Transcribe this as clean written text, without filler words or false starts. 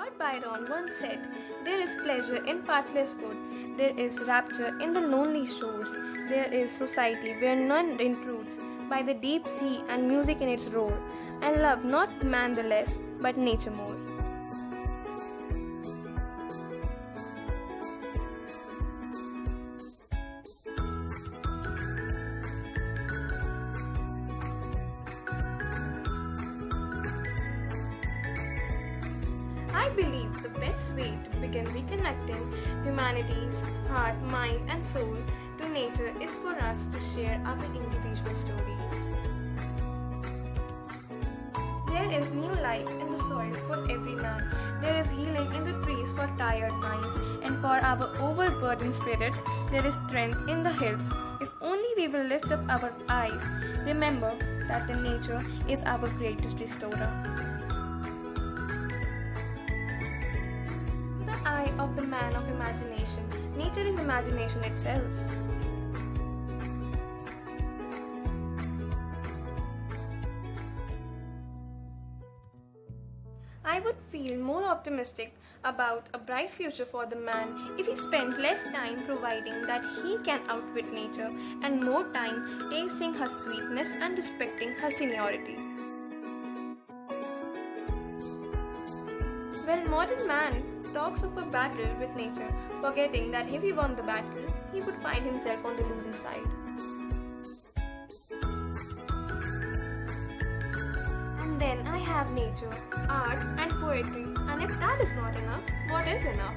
Lord Byron once said, "There is pleasure in pathless wood, there is rapture in the lonely shores, there is society where none intrudes, by the deep sea and music in its roar, and love not man the less, but nature more." I believe the best way to begin reconnecting humanity's heart, mind, and soul to nature is for us to share our individual stories. There is new life in the soil for every man. There is healing in the trees for tired minds, and for our overburdened spirits, there is strength in the hills. If only we will lift up our eyes, remember that the nature is our greatest restorer. The eye of the man of imagination. Nature is imagination itself. I would feel more optimistic about a bright future for the man if he spent less time providing that he can outwit nature and more time tasting her sweetness and respecting her seniority. When modern man talks of a battle with nature, forgetting that if he won the battle, he would find himself on the losing side. And then I have nature, art, and poetry, and if that is not enough, what is enough?